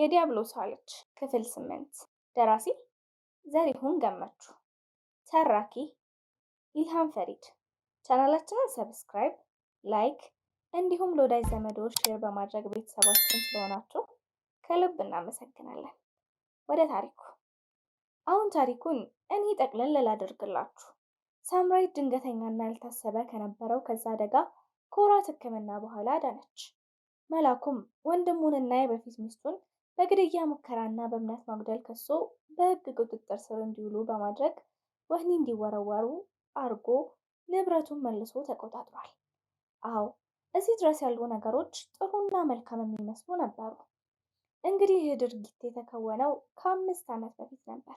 የዲያብሎስ ልጅ ክፍል 8 ደራሲ ዘሪሁን ገመቹ ተራኪ ኢልሃም ፈሪድ ቻናላችንን ሰብስክራይብ ላይክ እንዲሁም ለወዳጅ ዘመዶች ሼር በማድረግ ቤተሰባችን ስለሆናችሁ ከልብ እናመሰግናለን። ወደ ታሪኩ። አሁን ታሪኩን እኔ ጠቅለል ላደርግላችሁ። ሳምራዊት ድንገተኛና ያልታሰበ ከነበረው ከዛ አደጋ ከወራት ሕክምና በኋላ ዳነች። መላኩም ወንድሙንና የበፊት ሚስቱን በግድያ ሙከራና በእምነት ማጉደል ከሶ በሕግ ቁጥጥር ስር እንዲውሉ በማድረግ ወህኒ እንዲወረወሩ አርጎ ንብረቱን መልሶ ተቆጣጥሯል። አዎ እዚህ ድረስ ያሉ ነገሮች ጥሩና መልካም የሚመስሉ ነበሩ። እንግዲህ ይህ ድርጊት የተከወነው ከ5 ዓመት በፊት ነበር።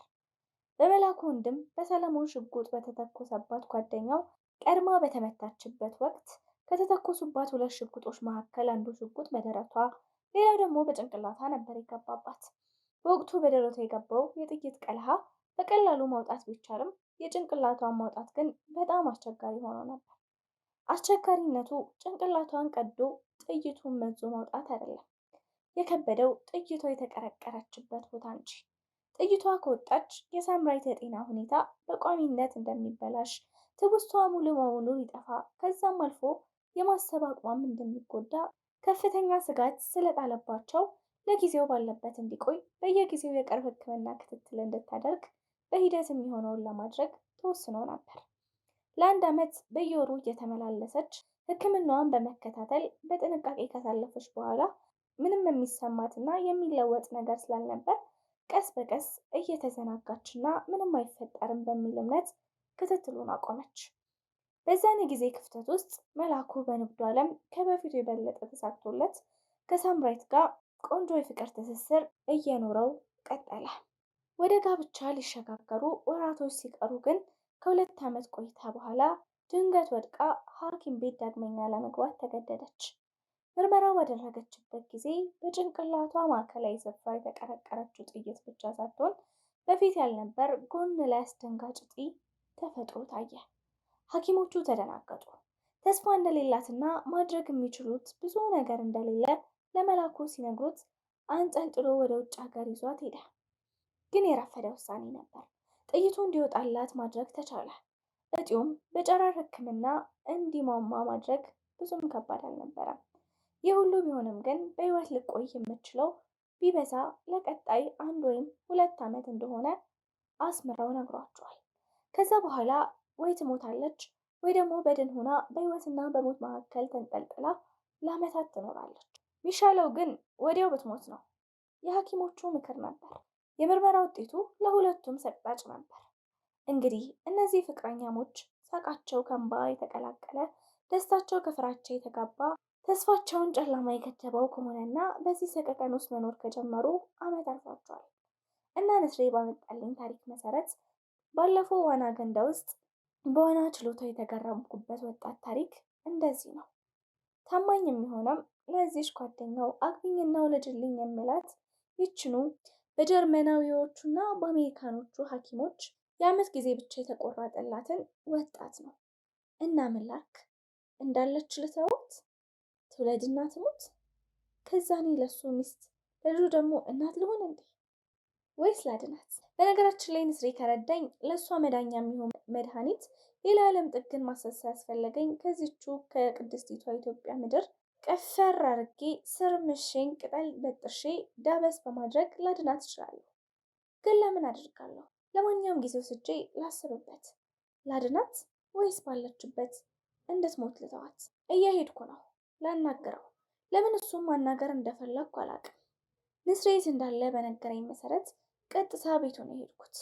በመላኩ ወንድም በሰለሞን ሽጉጥ በተተኮሰባት ጓደኛው ቀድማ በተመታችበት ወቅት ከተተኮሱባት 2 ሽጉጦች መካከል አንዱ ሽጉጥ በደረቷ ሌላው ደግሞ በጭንቅላቷ ነበር የገባባት። በወቅቱ በደረቷ የገባው የጥይት ቀልሃ በቀላሉ ማውጣት ቢቻልም የጭንቅላቷን ማውጣት ግን በጣም አስቸጋሪ ሆኖ ነበር። አስቸጋሪነቱ ጭንቅላቷን ቀዶ ጥይቱን መዞ ማውጣት አይደለም፣ የከበደው ጥይቷ የተቀረቀረችበት ቦታ እንጂ። ጥይቷ ከወጣች የሳምራዊት የጤና ሁኔታ በቋሚነት እንደሚበላሽ፣ ትውስቷ ሙሉ በሙሉ ሊጠፋ ከዛም አልፎ የማሰብ አቅሟም እንደሚጎዳ ከፍተኛ ስጋት ስለጣለባቸው ለጊዜው ባለበት እንዲቆይ በየጊዜው የቅርብ ሕክምና ክትትል እንድታደርግ በሂደት የሚሆነውን ለማድረግ ተወስኖ ነበር። ለ1 ዓመት በየወሩ እየተመላለሰች ሕክምናዋን በመከታተል በጥንቃቄ ካሳለፈች በኋላ ምንም የሚሰማትና የሚለወጥ ነገር ስላልነበር ቀስ በቀስ እየተዘናጋችና ምንም አይፈጠርም በሚል እምነት ክትትሉን አቆመች። በዛን የጊዜ ክፍተት ውስጥ መላኩ በንግዱ ዓለም ከበፊቱ የበለጠ ተሳክቶለት ከሳምራዊት ጋር ቆንጆ የፍቅር ትስስር እየኖረው ቀጠለ። ወደ ጋብቻ ሊሸጋገሩ ወራቶች ሲቀሩ ግን ከ2 ዓመት ቆይታ በኋላ ድንገት ወድቃ ሐኪም ቤት ዳግመኛ ለመግባት ተገደደች። ምርመራ ባደረገችበት ጊዜ በጭንቅላቷ ማዕከላዊ ስፍራ የተቀረቀረችው ጥይት ብቻ ሳትሆን በፊት ያልነበር ጎን ላይ አስደንጋጭ እጢ ተፈጥሮ ታየ። ሐኪሞቹ ተደናገጡ። ተስፋ እንደሌላትና ማድረግ የሚችሉት ብዙ ነገር እንደሌለ ለመላኩ ሲነግሩት አንጠልጥሎ ወደ ውጭ ሀገር ይዟት ሄደ። ግን የረፈደ ውሳኔ ነበር። ጥይቱ እንዲወጣላት ማድረግ ተቻለ። እጢውም በጨረር ሕክምና እንዲሟሟ ማድረግ ብዙም ከባድ አልነበረም። ይህ ሁሉ ቢሆንም ግን በሕይወት ልቆይ የምትችለው ቢበዛ ለቀጣይ 1 ወይም 2 ዓመት እንደሆነ አስምረው ነግሯቸዋል። ከዛ በኋላ ወይ ትሞታለች ወይ ደግሞ በድን ሆና በሕይወትና በሞት መካከል ተንጠልጥላ ለዓመታት ትኖራለች። ሚሻለው ግን ወዲያው ብትሞት ነው። የሐኪሞቹ ምክር ነበር። የምርመራ ውጤቱ ለሁለቱም ሰቅጣጭ ነበር። እንግዲህ እነዚህ ፍቅረኛሞች ሳቃቸው ከእንባ የተቀላቀለ፣ ደስታቸው ከፍራቻ የተጋባ፣ ተስፋቸውን ጨለማ የከተበው ከሆነና በዚህ ሰቀቀን ውስጥ መኖር ከጀመሩ ዓመት አልፏቸዋል። እና ንስሬ ባመጣልኝ ታሪክ መሰረት ባለፈው ዋና ገንዳ ውስጥ በዋና ችሎታው የተገረምኩበት ወጣት ታሪክ እንደዚህ ነው። ታማኝ የሚሆነው ለዚች ጓደኛው አግቢኝና ውለጅልኝ የሚላት ይችኑ በጀርመናዊዎቹና በአሜሪካኖቹ ሐኪሞች የ1 ጊዜ ብቻ የተቆረጠላትን ወጣት ነው። እና ምን ላድርግ እንዳለች ልተውት? ትውለድና ትሙት? ከዛ እኔ ለሱ ሚስት ለልጁ ደግሞ እናት ልሆን እንዴ? ወይስ ላድናት? በነገራችን ላይ ንስሬ ከረዳኝ ለእሷ መዳኛ የሚሆን መድኃኒት ሌላ ዓለም ጥግን ማሰስ ያስፈለገኝ ከዚቹ ከቅድስቲቷ ኢትዮጵያ ምድር ቀፈር አርጌ ስር ምሽኝ ቅጠል በጥሼ ዳበስ በማድረግ ላድናት እችላለሁ። ግን ለምን አድርጋለሁ? ለማንኛውም ጊዜ ወስጄ ላስብበት። ላድናት ወይስ ባለችበት እንድትሞት ልተዋት? እየሄድኩ ነው ላናግረው። ለምን እሱም ማናገር እንደፈለግኩ አላውቅም። ንስሬት እንዳለ በነገረኝ መሰረት ቀጥታ ቤቱ ነው የሄድኩት።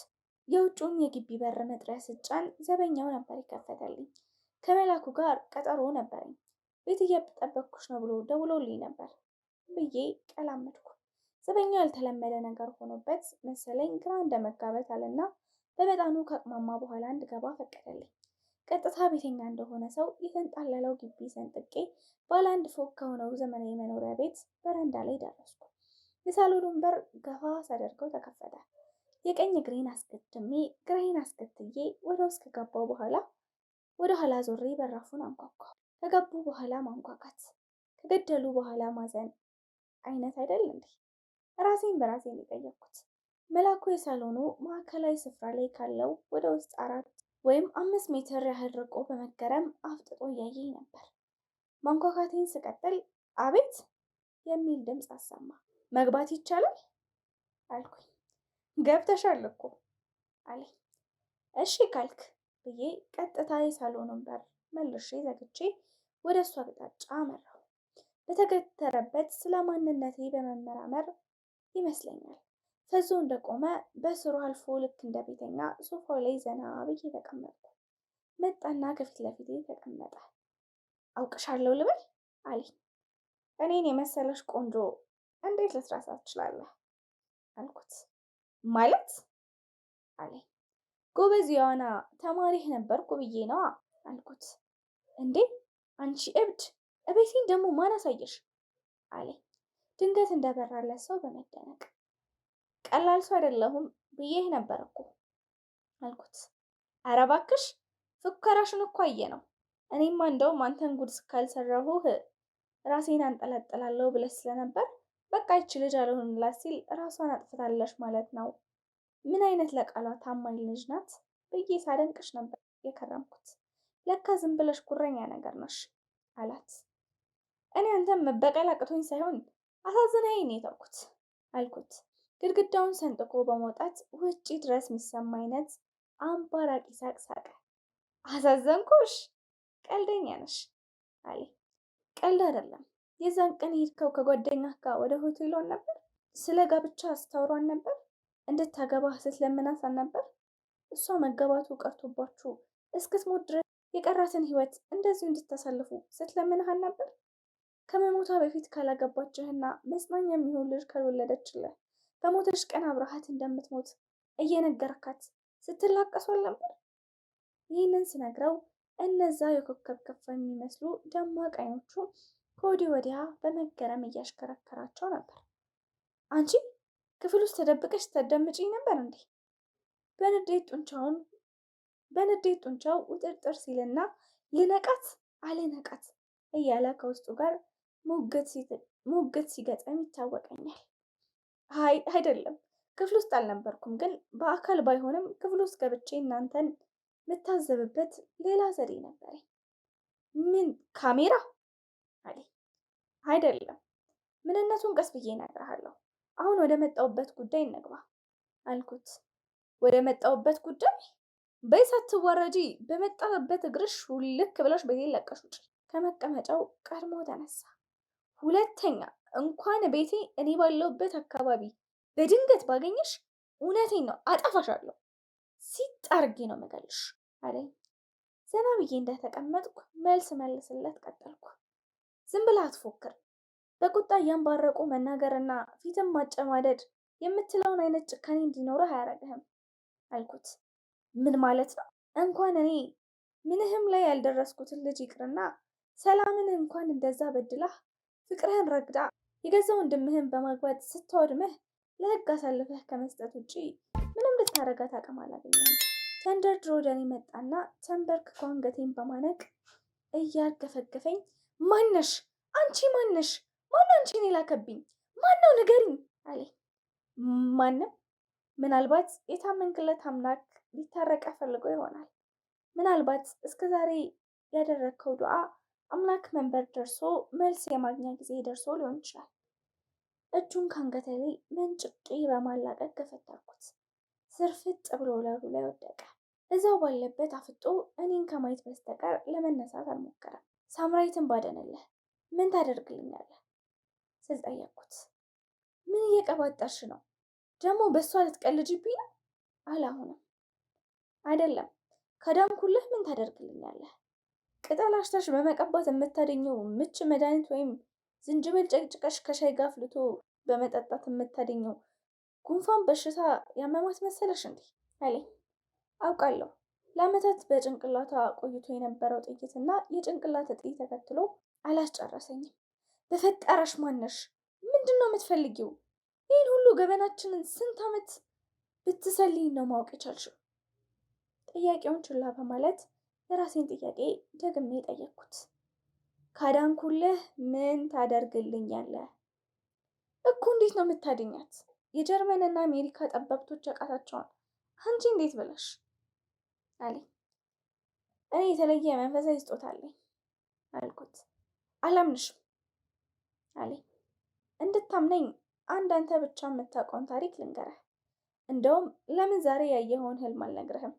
የውጭውን የግቢ በር መጥሪያ ስጫን ዘበኛው ነበር የከፈተልኝ። ከመላኩ ጋር ቀጠሮ ነበረኝ። ቤት እየጠበቅኩሽ ነው ብሎ ደውሎልኝ ነበር ብዬ ቀላመድኩ። ዘበኛው ያልተለመደ ነገር ሆኖበት መሰለኝ ግራ እንደመጋበት አለና በመጠኑ ከቅማማ በኋላ እንድገባ ፈቀደልኝ። ቀጥታ ቤተኛ እንደሆነ ሰው የተንጣለለው ግቢ ሰንጥቄ ባለ 1 ፎቅ ከሆነው ዘመናዊ መኖሪያ ቤት በረንዳ ላይ ደረስኩ። የሳሎኑን በር ገፋ ሳደርገው ተከፈተ። የቀኝ እግሬን አስቀድሜ ግራዬን አስከትዬ ወደ ውስጥ ከገባው በኋላ ወደ ኋላ ዞሬ በራፉን አንኳኳሁ። ከገቡ በኋላ ማንኳኳት፣ ከገደሉ በኋላ ማዘን አይነት አይደል እንዴ? ራሴን በራሴን የጠየቅኩት። መላኩ የሳሎኑ ማዕከላዊ ስፍራ ላይ ካለው ወደ ውስጥ 4 ወይም 5 ሜትር ያህል ርቆ በመገረም አፍጥጦ እያየኝ ነበር። ማንኳኳቴን ስቀጥል አቤት የሚል ድምፅ አሰማ። መግባት ይቻላል አልኩኝ። ገብተሻል እኮ አለኝ። እሺ ካልክ ብዬ ቀጥታ የሳሎኑን በር መልሼ ዘግቼ ወደ እሱ አቅጣጫ አመራሁ። በተገተረበት ስለ ማንነቴ በመመራመር ይመስለኛል ፈዞ እንደቆመ በስሩ አልፎ ልክ እንደ ቤተኛ ሶፋው ላይ ዘና ብዬ ተቀመጥኩ። መጣና ከፊት ለፊቴ ተቀመጠ። አውቅሻለሁ ልበል አለኝ። እኔን የመሰለሽ ቆንጆ እንዴት ልትረሳት ትችላለህ አልኩት። ማለት አለኝ። ጎበዝ የዋና ተማሪህ ነበርኩ ብዬ ነዋ አልኩት። እንዴ አንቺ እብድ፣ እቤቴን ደግሞ ማን አሳየሽ አለኝ ድንገት እንደበራለት ሰው በመደነቅ። ቀላል ሰው አይደለሁም ብዬህ ነበር እኮ አልኩት። ኧረ እባክሽ ፉከራሽን እኮ አየ ነው። እኔማ እንደውም አንተን ጉድ ካልሰራሁህ ራሴን አንጠለጥላለሁ ብለሽ ስለነበር በቃ ይቺ ልጅ አልሆንላት ሲል ራሷን አጥፍታለሽ ማለት ነው። ምን አይነት ለቃሏ ታማኝ ልጅ ናት ብዬ ሳደንቅሽ ነበር የከረምኩት። ለካ ዝም ብለሽ ጉረኛ ነገር ነሽ አላት። እኔ አንተን መበቀል አቅቶኝ ሳይሆን አሳዝነኸኝ ነው የተውኩት አልኩት። ግድግዳውን ሰንጥቆ በመውጣት ውጪ ድረስ የሚሰማ አይነት አምባራቂ ሳቅ ሳቀ። አሳዘንኩሽ? ቀልደኛ ነሽ አለ። ቀልድ አይደለም። የዛን ቀን ሄድከው ከጓደኛህ ጋር ወደ ሆቴሏን ነበር? ስለ ጋብቻ አስታውሯን ነበር? እንድታገባህ ስትለምናት ነበር? እሷ መገባቱ ቀርቶባችሁ እስክትሞት ድረስ የቀራትን ህይወት እንደዚሁ እንድታሳልፉ ስትለምንህ ነበር? ከመሞቷ በፊት ካላገባችህና መጽናኛ የሚሆን ልጅ ካልወለደችልህ በሞተሽ ቀን አብረሃት እንደምትሞት እየነገርካት ስትላቀሷል ነበር? ይህንን ስነግረው እነዛ የኮከብ ከፋ የሚመስሉ ደማቅ አይኖቹ ከወዲህ ወዲያ በመገረም እያሽከረከራቸው ነበር። አንቺ ክፍል ውስጥ ተደብቀሽ ታዳምጪኝ ነበር እንዴ? በንዴት ጡንቻው ውጥርጥር ሲልና ልነቃት አልነቃት እያለ ከውስጡ ጋር ሙግት ሲገጥም ይታወቀኛል። አይደለም ክፍል ውስጥ አልነበርኩም፣ ግን በአካል ባይሆንም ክፍል ውስጥ ገብቼ እናንተን የምታዘብበት ሌላ ዘዴ ነበረኝ። ምን ካሜራ አለ። አይደለም ምንነቱን ቀስ ብዬ እነግርሃለሁ። አሁን ወደ መጣሁበት ጉዳይ እንግባ አልኩት። ወደ መጣሁበት ጉዳይ? በይ ሳትዋረጂ በመጣበት እግርሽ ውልክ ብለሽ ቤቴን ለቀሽ ውጪ። ከመቀመጫው ቀድሞ ተነሳ። ሁለተኛ እንኳን ቤቴ እኔ ባለሁበት አካባቢ በድንገት ባገኘሽ እውነቴን ነው አጠፋሻለሁ፣ ሲጣርጌ ነው መገልሽ አለኝ። ዘና ብዬ እንደተቀመጥኩ መልስ መልስለት ቀጠልኩ። ዝም ብለህ አትፎክር። በቁጣ እያንባረቁ መናገርና ፊትም ማጨማደድ የምትለውን አይነት ጭካኔ እንዲኖርህ አያረግህም አልኩት። ምን ማለት ነው? እንኳን እኔ ምንህም ላይ ያልደረስኩትን ልጅ ይቅርና ሰላምን እንኳን እንደዛ በድላህ ፍቅርህን ረግዳ የገዛ ወንድምህን በማግባት ስትወድምህ ለህግ አሳልፈህ ከመስጠት ውጪ ምንም ልታረጋት አቅም አላገኘህም። ተንደርድሮ ወደ እኔ መጣና ተንበርክኮ አንገቴን በማነቅ እያርገፈገፈኝ ማነሽ? አንቺ ማነሽ? ማን አንቺን የላከብኝ? ማነው ንገሪኝ አለኝ። ማንም። ምናልባት የታመንክለት አምላክ ሊታረቀ ፈልጎ ይሆናል። ምናልባት እስከዛሬ ያደረግከው ዱዓ አምላክ መንበር ደርሶ መልስ የማግኛ ጊዜ ደርሶ ሊሆን ይችላል። እጁን ካንገቴ ላይ መንጭቄ በማላቀቅ ገፈተርኩት። ስርፍጥ ብሎ ለሩ ላይ ወደቀ። እዛው ባለበት አፍጦ እኔን ከማየት በስተቀር ለመነሳት አልሞከረም። ሳምራዊትን ባደነልህ ምን ታደርግልኛለህ ስል ጠየቅኩት። ምን እየቀባጠርሽ ነው? ደግሞ በእሷ ልትቀልጅብኝ ነው አለ። አሁንም አይደለም፣ ከዳንኩልህ ምን ታደርግልኛለህ? ቅጠል አሽተሽ በመቀባት የምታደኘው ምች መድኃኒት ወይም ዝንጅብል ጨቅጭቀሽ ከሻይ ጋር አፍልቶ በመጠጣት የምታደኘው ጉንፋን በሽታ ያመማት መሰለሽ እንዴ አለኝ። አውቃለሁ። ለዓመታት በጭንቅላቷ ቆይቶ የነበረው ጥይትና የጭንቅላት እጢ ተከትሎ አላስጨረሰኝም። በፈጠረሽ ማነሽ? ምንድን ነው የምትፈልጊው? ይህን ሁሉ ገበናችንን ስንት ዓመት ብትሰልኝ ነው ማወቅ የቻልሽው? ጥያቄውን ችላ በማለት የራሴን ጥያቄ ደግሜ ጠየቅኩት። ካዳንኩልህ ምን ታደርግልኛለህ? እኮ እንዴት ነው የምታድኛት? የጀርመንና አሜሪካ ጠበብቶች ያቃታቸውን አንቺ እንዴት ብለሽ አለኝ። እኔ የተለየ መንፈሳዊ ስጦታ አለኝ አልኩት። አላምንሽም አለኝ። እንድታምነኝ አንድ አንተ ብቻ የምታውቀውን ታሪክ ልንገረህ። እንደውም ለምን ዛሬ ያየኸውን ህልም አልነግርህም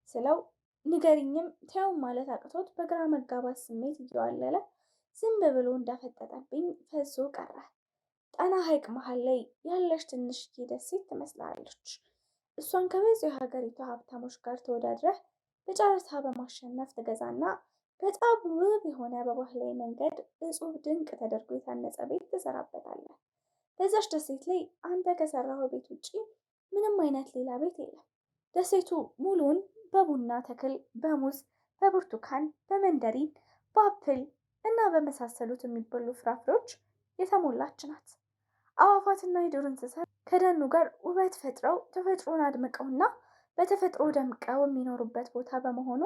ስለው ንገሪኝም ተይውም ማለት አቅቶት በግራ መጋባት ስሜት እየዋለለ ዝም ብሎ እንዳፈጠጠብኝ ፈዞ ቀረ። ጣና ሐይቅ መሃል ላይ ያለች ትንሽዬ ደሴት ትመስላለች። እሷን ከብዙ የሀገሪቱ ሀብታሞች ጋር ተወዳድረህ በጨረታ በማሸነፍ ትገዛና በጣም ውብ የሆነ በባህላዊ መንገድ እጹብ ድንቅ ተደርጎ የታነጸ ቤት ትሰራበታለህ። በዛች ደሴት ላይ አንተ ከሰራኸው ቤት ውጪ ምንም አይነት ሌላ ቤት የለም። ደሴቱ ሙሉውን በቡና ተክል፣ በሙዝ፣ በብርቱካን፣ በመንደሪን፣ በአፕል እና በመሳሰሉት የሚበሉ ፍራፍሬዎች የተሞላች ናት። አዕዋፋትና የዱር እንስሳት ከደኑ ጋር ውበት ፈጥረው ተፈጥሮን አድምቀውና በተፈጥሮ ደምቀው የሚኖሩበት ቦታ በመሆኑ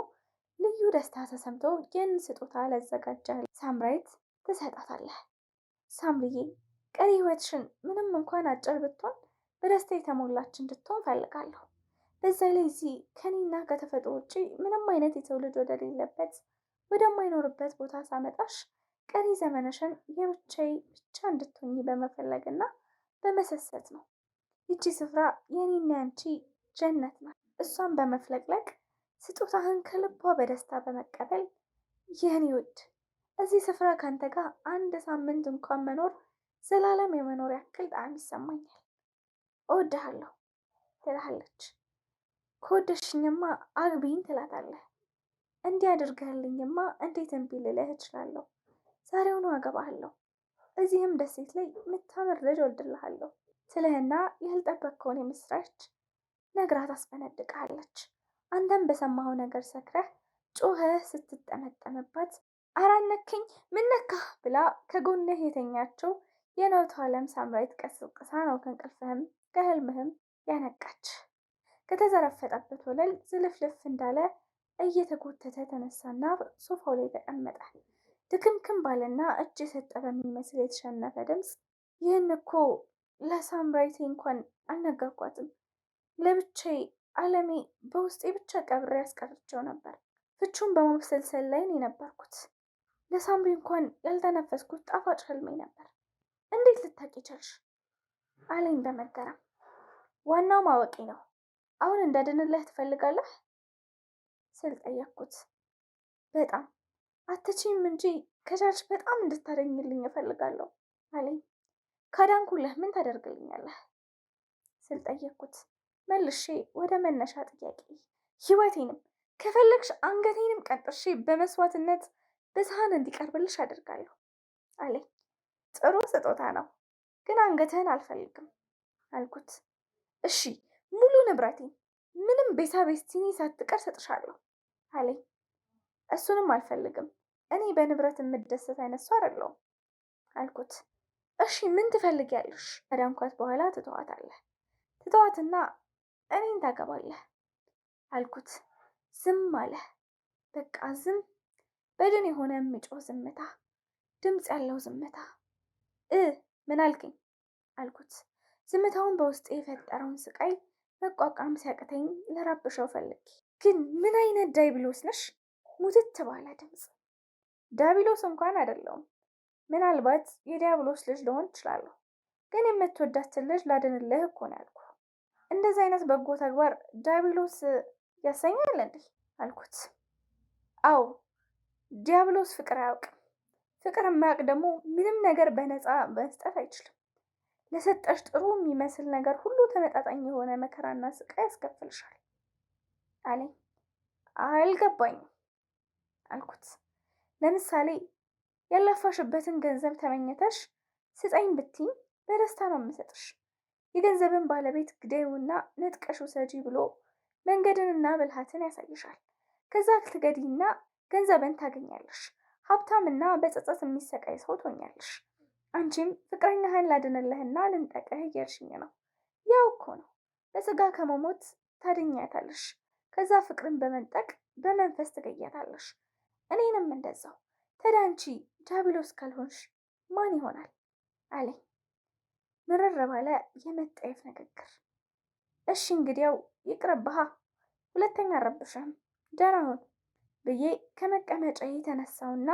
ልዩ ደስታ ተሰምቶ ይህን ስጦታ ላዘጋጀህ ሳምራዊት ትሰጣታለህ። ሳምሪዬ ቀሪ ህይወትሽን ምንም እንኳን አጭር ብትሆን በደስታ የተሞላች እንድትሆን ፈልጋለሁ። በዛ ላይ እዚህ ከኔና ከተፈጥሮ ውጭ ምንም አይነት የሰው ልጅ ወደሌለበት ወደማይኖርበት ቦታ ሳመጣሽ ቀሪ ዘመንሽን የብቻዬ ብቻ እንድትሆኚ በመፈለግና በመሰሰት ነው። ይቺ ስፍራ የኔና ያንቺ ጀነት ናት። እሷን በመፍለቅለቅ ስጦታህን ከልቧ በደስታ በመቀበል የኔ ውድ እዚህ ስፍራ ካንተ ጋር አንድ ሳምንት እንኳን መኖር ዘላለም የመኖር ያክል ጣዕም ይሰማኛል። እወድሃለሁ ትልሃለች። ከወደድሽኝማ አግቢኝ ትላታለህ። እንዲህ አድርገህልኝማ እንዴት እምቢ ልልህ እችላለሁ? ዛሬውኑ አገባሃለሁ። እዚህም ደሴት ላይ የምታምር ልጅ ወልድልሃለሁ ትልህና ያልጠበቅከውን የምስራች ነግራት አስፈነድቃለች። አንተም በሰማኸው ነገር ሰክረህ ጮኸህ ስትጠመጠምባት አራነከኝ ምነካህ ብላ ከጎንህ የተኛቸው የነውቱ ዓለም ሳምራዊት ቀስቅሳ ነው ከእንቅልፍህም ከህልምህም ያነቃች። ከተዘረፈጠበት ወለል ዝልፍልፍ እንዳለ እየተጎተተ ተነሳና ሶፋው ላይ ተቀመጠ። ድክምክም ባለና እጅ የሰጠ በሚመስል የተሸነፈ ድምፅ ይህን እኮ ለሳምራዊቴ እንኳን አልነገርኳትም። ለብቻዬ ዓለሜ በውስጤ ብቻ ቀብሬ ያስቀርቸው ነበር። ፍቹን በማብሰልሰል ላይ ነው የነበርኩት። ለሳምሪ እንኳን ያልተነፈስኩት ጣፋጭ ህልሜ ነበር። እንዴት ልታውቂ ቻልሽ? አለኝ በመገረም። ዋናው ማወቄ ነው። አሁን እንዳድንልህ ትፈልጋለህ ስል ጠየቅኩት። በጣም አትችይም እንጂ ከቻልሽ በጣም እንድታደኝልኝ እፈልጋለሁ አለኝ። ካዳንኩልህ ምን ታደርግልኛለህ ስል ጠየቅኩት። መልሼ ወደ መነሻ ጥያቄ ህይወቴንም ከፈለግሽ አንገቴንም ቀንጥሼ በመስዋዕትነት በሰሃን እንዲቀርብልሽ አደርጋለሁ አለኝ። ጥሩ ስጦታ ነው፣ ግን አንገትህን አልፈልግም አልኩት። እሺ ሙሉ ንብረቴን ምንም ቤሳ ቤስቲኒ ሳትቀር ሰጥሻለሁ አለኝ። እሱንም አልፈልግም፣ እኔ በንብረት የምደሰት አይነት ሰው አይደለሁም አልኩት። እሺ ምን ትፈልጊያለሽ? ከዳንኳት በኋላ ትተዋታለህ። ትተዋትና እኔን ታገባለህ አልኩት። ዝም አለ። በቃ ዝም፣ በድን የሆነ የሚጮህ ዝምታ፣ ድምፅ ያለው ዝምታ። ምን አልከኝ አልኩት። ዝምታውን በውስጤ የፈጠረውን ስቃይ መቋቋም ሲያቅተኝ ልረብሸው ፈልጌ፣ ግን ምን አይነት ዳይብሎስ ነሽ? ሙትት ባለ ድምፅ። ዳቢሎስ እንኳን አይደለሁም። ምናልባት የዲያብሎስ ልጅ ልሆን እችላለሁ፣ ግን የምትወዳትን ልጅ ላድንልህ እኮ ነው ያልኩህ። እንደዚህ አይነት በጎ ተግባር ዲያብሎስ ያሰኛል እንዴ አልኩት። አዎ ዲያብሎስ ፍቅር አያውቅም። ፍቅር የማያውቅ ደግሞ ምንም ነገር በነፃ መስጠት አይችልም። ለሰጠሽ ጥሩ የሚመስል ነገር ሁሉ ተመጣጣኝ የሆነ መከራና ስቃይ ያስከፍልሻል አለኝ። አልገባኝም አልኩት። ለምሳሌ ያለፋሽበትን ገንዘብ ተመኝተሽ ስጠኝ ብትኝ በደስታ ነው የምሰጥሽ። የገንዘብን ባለቤት ግደይውና ነጥቀሽ ውሰጂ ብሎ መንገድንና ብልሃትን ያሳይሻል። ከዛ ትገዲና ገንዘብን ታገኛለሽ። ሀብታምና በጸጸት የሚሰቃይ ሰው ትሆኛለሽ። አንቺም ፍቅረኛህን ላድንልህና ልንጠቅህ እያልሽኝ ነው። ያው እኮ ነው። በስጋ ከመሞት ታድኛታለሽ። ከዛ ፍቅርን በመንጠቅ በመንፈስ ትገያታለሽ። እኔንም እንደዛው። ታዲያ አንቺ ዲያብሎስ ካልሆንሽ ማን ይሆናል አለኝ። ምርር ባለ የመጠየፍ ንግግር። እሺ እንግዲያው ይቅርብሃ፣ ሁለተኛ አረብሽም፣ ደህና ሁን ብዬ ከመቀመጫዬ የተነሳውና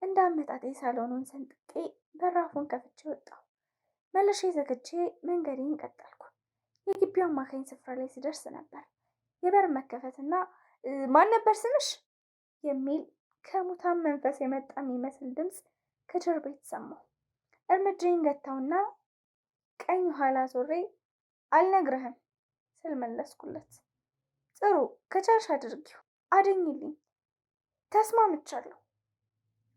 እንደ አመጣጤ ሳሎኑን ሰንጥቄ በራፉን ከፍቼ ወጣሁ። መልሼ ዘግቼ መንገዴን ቀጠልኩ። የግቢው አማካኝ ስፍራ ላይ ሲደርስ ነበር የበር መከፈትና ማን ነበር ስምሽ የሚል ከሙታን መንፈስ የመጣ የሚመስል ድምፅ ከጀርባ የተሰማው። እርምጃዬን ገታውና ቀኝ ኋላ ዞሬ አልነግርህም ስል መለስኩለት። ጥሩ ከቻልሽ አድርጊው፣ አድኝልኝ፣ ተስማምቻለሁ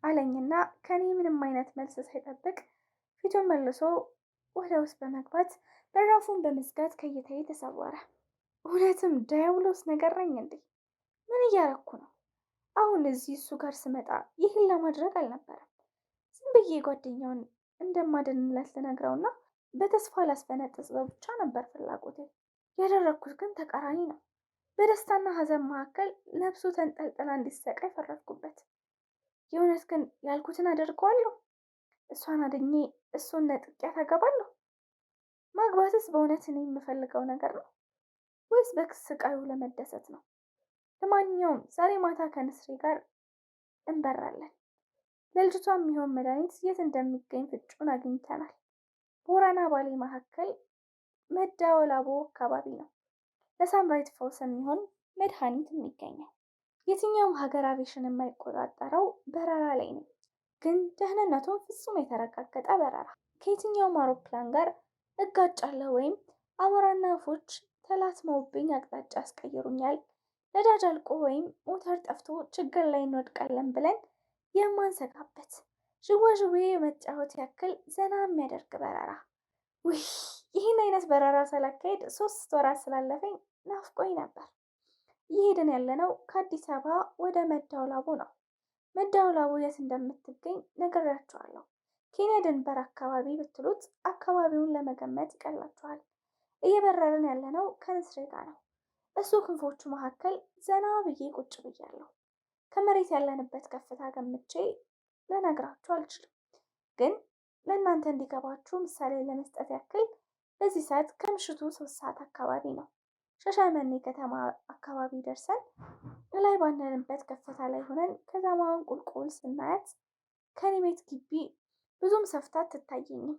አለኝና ከኔ ምንም አይነት መልስ ሳይጠብቅ ፊቱን መልሶ ወደ ውስጥ በመግባት በራፉን በመዝጋት ከእይታዬ ተሰወረ። እውነትም ዳያብሎስ ነገር ነኝ እንዴ? ምን እያረኩ ነው? አሁን እዚህ እሱ ጋር ስመጣ ይህን ለማድረግ አልነበረም። ዝም ብዬ ጓደኛውን እንደማድንለት ልነግረውና በተስፋ ላስፈነጥዘው ብቻ ነበር ፍላጎቴ። ያደረግኩት ግን ተቃራኒ ነው። በደስታና ሐዘን መካከል ነፍሱ ተንጠልጥላ እንዲሰቃይ ፈረድኩበት። የእውነት ግን ያልኩትን አደርገዋለሁ? እሷን አድኜ እሱን ነጥቄ አገባለሁ? ማግባትስ በእውነት እኔ የምፈልገው ነገር ነው ወይስ በስቃዩ ለመደሰት ነው? ለማንኛውም ዛሬ ማታ ከንስሬ ጋር እንበራለን። ለልጅቷ የሚሆን መድኃኒት የት እንደሚገኝ ፍጩን አግኝተናል። ቦረና ባሌ መካከል መዳወላቦ አካባቢ ነው ለሳምራዊት ፈውስ የሚሆን መድኃኒት የሚገኘው። የትኛውም ሀገር አቪዬሽን የማይቆጣጠረው በረራ ላይ ነኝ፣ ግን ደህንነቱን ፍጹም የተረጋገጠ በረራ። ከየትኛውም አውሮፕላን ጋር እጋጫለሁ ወይም አሞራና ወፎች ተላትመውብኝ አቅጣጫ ያስቀይሩኛል፣ ነዳጅ አልቆ ወይም ሞተር ጠፍቶ ችግር ላይ እንወድቃለን ብለን የማንሰጋበት ዥዋዥዌ መጫወት ያክል ዘና የሚያደርግ በረራ። ውይ ይህን አይነት በረራ ሳላካሄድ 3 ወራት ስላለፈኝ ናፍቆኝ ነበር። እየሄድን ያለነው ከአዲስ አበባ ወደ መዳወላቡ ነው። መዳወላቡ የት እንደምትገኝ ነግሬያችኋለሁ። ኬንያ ድንበር አካባቢ ብትሉት አካባቢውን ለመገመት ይቀላችኋል። እየበረርን ያለነው ከንስሬ ጋር ነው። እሱ ክንፎቹ መካከል ዘና ብዬ ቁጭ ብያለሁ። ከመሬት ያለንበት ከፍታ ገምቼ ልነግራችሁ አልችልም፣ ግን ለእናንተ እንዲገባችሁ ምሳሌ ለመስጠት ያክል በዚህ ሰዓት ከምሽቱ 3 ሰዓት አካባቢ ነው። ሻሸመኔ ከተማ አካባቢ ደርሰን ላይ ባለንበት ከፍታ ላይ ሆነን ከተማዋን ቁልቁል ስናያት ከኔ ቤት ግቢ ብዙም ሰፍታ አትታየኝም።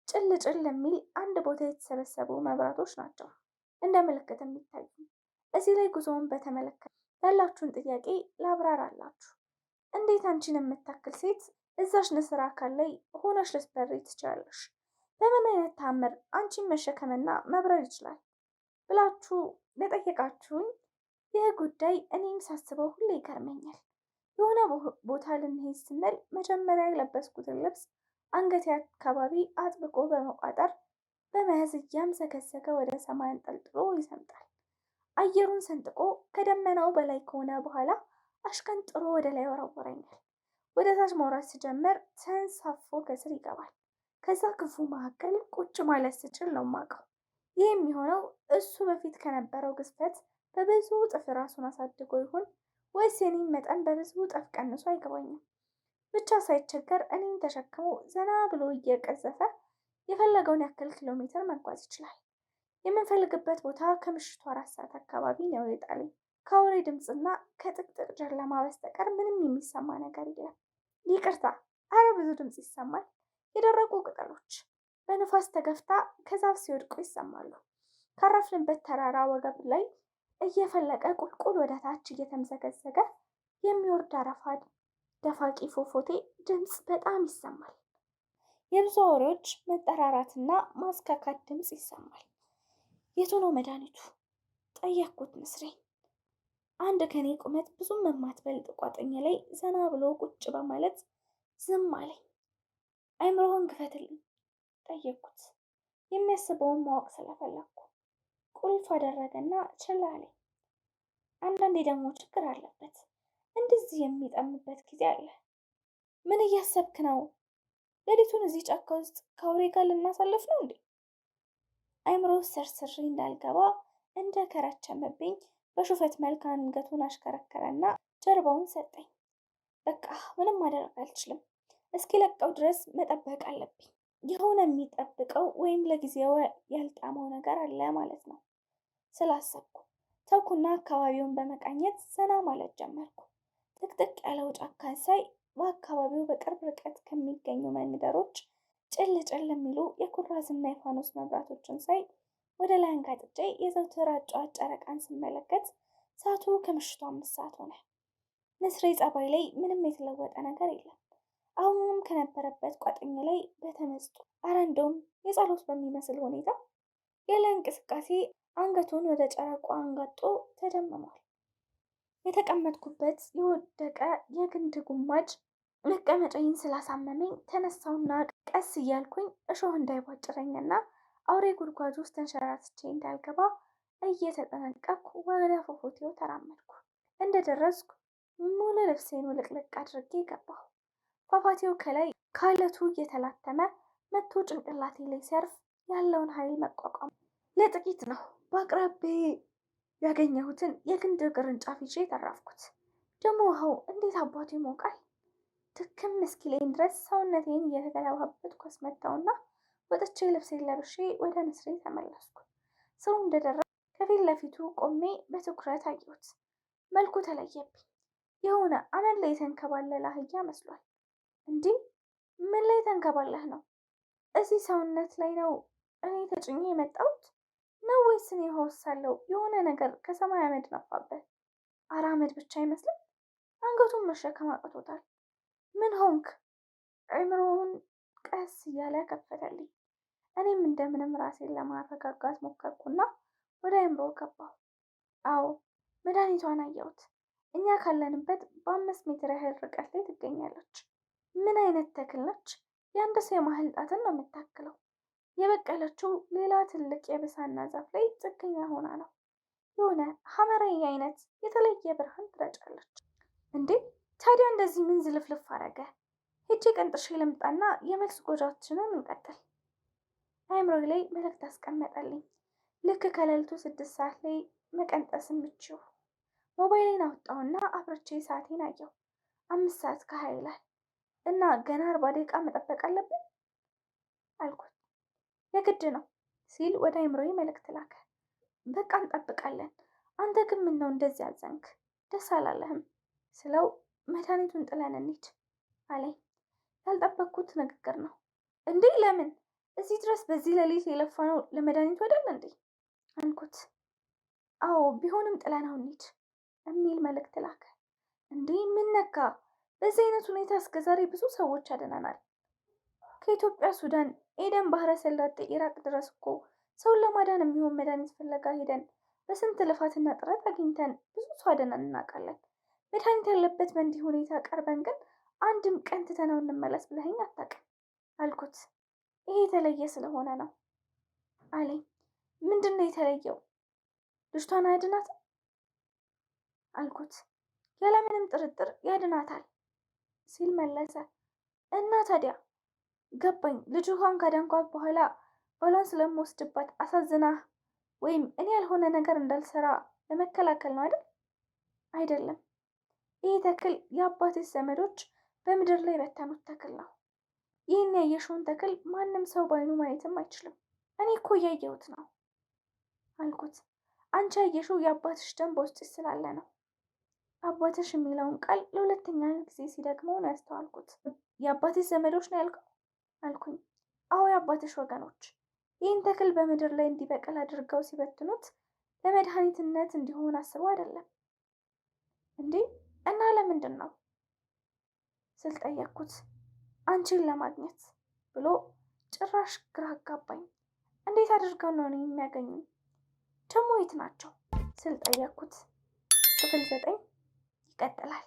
ጭል ጭል የሚል አንድ ቦታ የተሰበሰቡ መብራቶች ናቸው እንደ ምልክት የሚታዩ። እዚህ ላይ ጉዞውን በተመለከተ ያላችሁን ጥያቄ ላብራራላችሁ። እንዴት አንቺን የምታክል ሴት እዛሽ ንስር አካል ላይ ሆነሽ ልትበሪ ትችላለሽ? በምን አይነት ታምር አንቺን መሸከምና መብረር ይችላል ብላችሁ ለጠየቃችሁኝ ይህ ጉዳይ እኔም ሳስበው ሁሌ ይገርመኛል። የሆነ ቦታ ልንሄድ ስንል መጀመሪያ የለበስኩትን ልብስ አንገቴ አካባቢ አጥብቆ በመቋጠር በመያዝ እያምሰገሰገ ወደ ሰማይ አንጠልጥሎ ይሰምጣል። አየሩን ሰንጥቆ ከደመናው በላይ ከሆነ በኋላ አሽቀንጥሮ ወደ ላይ ወረወረኛል። ወደ ታች መውረድ ስጀምር ተንሳፎ ከስር ይገባል። ከዛ ክንፉ መካከል ቁጭ ማለት ስችል ነው የማውቀው። ይህ የሚሆነው እሱ በፊት ከነበረው ግዝፈት በብዙ እጥፍ ራሱን አሳድጎ ይሆን ወይስ የኔን መጠን በብዙ እጥፍ ቀንሶ አይገባኝም። ብቻ ሳይቸገር እኔን ተሸክሞ ዘና ብሎ እየቀዘፈ የፈለገውን ያክል ኪሎ ሜትር መጓዝ ይችላል። የምንፈልግበት ቦታ ከምሽቱ 4 ሰዓት አካባቢ ነው የጣለኝ። ከአውሬ ድምፅና ከጥቅጥቅ ጨለማ በስተቀር ምንም የሚሰማ ነገር የለም። ይቅርታ፣ አረ ብዙ ድምፅ ይሰማል። የደረቁ ቅጠሎች በንፋስ ተገፍታ ከዛፍ ሲወድቁ ይሰማሉ። ካረፍንበት ተራራ ወገብ ላይ እየፈለቀ ቁልቁል ወደ ታች እየተምዘገዘገ የሚወርድ አረፋ ደፋቂ ፎፎቴ ድምፅ በጣም ይሰማል። የብዙ አውሬዎች መጠራራትና ማስካካት ድምፅ ይሰማል። የቱ ነው መድኃኒቱ? ጠየቅኩት ንስሬን። አንድ ከኔ ቁመት ብዙም የማትበልጥ ቋጥኝ ላይ ዘና ብሎ ቁጭ በማለት ዝም አለኝ። አይምሮህን ክፈትልኝ ጠየቅኩት፣ የሚያስበውን ማወቅ ስለፈለግኩ። ቁልፍ አደረገና ችላ አለኝ። አንዳንዴ ደግሞ ችግር አለበት፣ እንደዚህ የሚጠምበት ጊዜ አለ። ምን እያሰብክ ነው? ሌሊቱን እዚህ ጫካ ውስጥ ከአውሬ ጋር ልናሳልፍ ነው እንዴ? አይምሮ ሰርስሬ እንዳልገባ እንደ ከረቸመብኝ በሹፈት መልክ አንገቱን አሽከረከረና ጀርባውን ሰጠኝ። በቃ ምንም ማድረግ አልችልም፣ እስኪለቀው ድረስ መጠበቅ አለብኝ የሆነ የሚጠብቀው ወይም ለጊዜው ያልጣመው ነገር አለ ማለት ነው ስላሰብኩ ተውኩና አካባቢውን በመቃኘት ዘና ማለት ጀመርኩ። ጥቅጥቅ ያለው ጫካን ሳይ በአካባቢው በቅርብ ርቀት ከሚገኙ መንደሮች ጭል ጭል የሚሉ የኩራዝና የፋኖስ መብራቶችን ሳይ ወደ ላይ አንጋጥጬ የዘውትር አጫዋች ጨረቃን ስመለከት ሰዓቱ ከምሽቱ 5 ሰዓት ሆነ። ንስሬ ጸባይ ላይ ምንም የተለወጠ ነገር የለም። አሁንም ከነበረበት ቋጥኝ ላይ በተመስጦ እንደውም የጸሎት በሚመስል ሁኔታ ያለ እንቅስቃሴ አንገቱን ወደ ጨረቋ አንጋጦ ተደምሟል። የተቀመጥኩበት የወደቀ የግንድ ጉማጅ መቀመጫዬን ስላሳመመኝ ተነሳውና ቀስ እያልኩኝ እሾህ እንዳይቧጭረኝና አውሬ ጉድጓድ ውስጥ ተንሸራትቼ እንዳልገባ እየተጠነቀቅኩ ወደ ፏፏቴው ተራመድኩ። እንደደረስኩ ሙሉ ልብሴን ውልቅልቅ አድርጌ ገባሁ። ፏፏቴው ከላይ ከአለቱ እየተላተመ መቶ ጭንቅላቴ ላይ ሲያርፍ ያለውን ኃይል መቋቋም ለጥቂት ነው። በአቅራቢያዬ ያገኘሁትን የግንድ ቅርንጫፍ ይዤ ተረፍኩት። ደግሞ ውሃው እንዴት አባቱ ይሞቃል! ድክም እስኪለኝ ድረስ ሰውነቴን እየተገለባበጥኩ አስመታውና ወጥቼ ልብሴን ለብሼ ወደ ንስሬ ተመለስኩ። ሰው እንደደረሰ ከፊት ለፊቱ ቆሜ በትኩረት አየሁት። መልኩ ተለየብኝ። የሆነ አመድ ላይ የተንከባለለ አህያ መስሏል። እንዲህ ምን ላይ ተንከባለህ ነው? እዚህ ሰውነት ላይ ነው እኔ ተጭኜ የመጣሁት ነው ወይስ እኔ ሆሳለሁ? የሆነ ነገር ከሰማይ አመድ ነፋበት። ኧረ አመድ ብቻ አይመስልም። አንገቱን መሸከም አቅቶታል። ምን ሆንክ? አእምሮውን ቀስ እያለ ከፈተልኝ። እኔም እንደምንም ራሴን ለማረጋጋት ሞከርኩና ወደ አእምሮ ገባሁ። አዎ መድኃኒቷን አየሁት። እኛ ካለንበት በ5 ሜትር ያህል ርቀት ላይ ትገኛለች። ምን አይነት ተክል ነች? የአንድ ሰው የማህል ጣትን ነው የምታክለው። የበቀለችው ሌላ ትልቅ የብሳና ዛፍ ላይ ጥገኛ ሆና ነው። የሆነ ሐመራዊ አይነት የተለየ ብርሃን ትረጫለች። እንዴ ታዲያ እንደዚህ ምን ዝልፍልፍ አረገ? ሄጄ ቀንጥሼ ልምጣና የመልስ ጎጃችንን እንቀጥል። አእምሮዬ ላይ መልእክት አስቀመጠልኝ። ልክ ከሌሊቱ 6 ሰዓት ላይ መቀንጠስ ምችው። ሞባይሌን አወጣውና አብርቼ ሰዓቴን አየው። 5 ሰዓት ከ20 ይላል እና ገና 40 ደቂቃ መጠበቅ አለብን አልኩት። የግድ ነው ሲል ወደ አእምሮዬ መልእክት ላከ። በቃ እንጠብቃለን። አንተ ግን ምን ነው እንደዚህ አዘንክ? ደስ አላለህም ስለው መድኃኒቱን ጥለን እንሂድ አለኝ። ያልጠበቅኩት ንግግር ነው። እንዴ ለምን? እዚህ ድረስ በዚህ ሌሊት የለፋነው ለመድኃኒቱ አይደል እንዴ አልኩት። አዎ ቢሆንም ጥለነው እንሂድ የሚል መልእክት ላከ። እንዴ ምን ነካ? በዚህ አይነት ሁኔታ እስከዛሬ ብዙ ሰዎች አድነናል። ከኢትዮጵያ ሱዳን፣ ኤደን፣ ባህረ ሰላጤ፣ ኢራቅ ድረስ እኮ ሰውን ለማዳን የሚሆን መድኃኒት ፍለጋ ሄደን በስንት ልፋትና ጥረት አግኝተን ብዙ ሰው አድነን እናውቃለን። መድኃኒት ያለበት በእንዲህ ሁኔታ ቀርበን ግን አንድም ቀን ትተነው እንመለስ ብለኸኝ አታውቅም አልኩት። ይሄ የተለየ ስለሆነ ነው አለኝ። ምንድን ነው የተለየው? ልጅቷን አያድናትም አልኩት። ያለምንም ጥርጥር ያድናታል ሲል መለሰ። እና ታዲያ ገባኝ። ልጅ ውሃን ካዳንኳት በኋላ ባሏን ስለምወስድባት አሳዝና ወይም እኔ ያልሆነ ነገር እንዳልሰራ ለመከላከል ነው አይደል? አይደለም። ይህ ተክል የአባትሽ ዘመዶች በምድር ላይ በተኑት ተክል ነው። ይህን ያየሽውን ተክል ማንም ሰው ባይኑ ማየትም አይችልም። እኔ እኮ እያየሁት ነው አልኩት። አንቺ ያየሽው የአባትሽ ደም በውስጥሽ ስላለ ነው። አባትሽ የሚለውን ቃል ለሁለተኛ ጊዜ ሲደግመው ነው ያስተዋልኩት። የአባትሽ ዘመዶች ነው ያልከው አልኩኝ። አዎ የአባትሽ ወገኖች ይህን ተክል በምድር ላይ እንዲበቅል አድርገው ሲበትኑት ለመድኃኒትነት እንዲሆን አስበው አይደለም እንዴ? እና ለምንድን ነው ስል ጠየቅኩት። አንቺን ለማግኘት ብሎ ጭራሽ ግራ አጋባኝ። እንዴት አድርገው ነው እኔን የሚያገኙኝ? ደግሞ የት ናቸው ስል ጠየቅኩት። ክፍል 9 ይቀጥላል።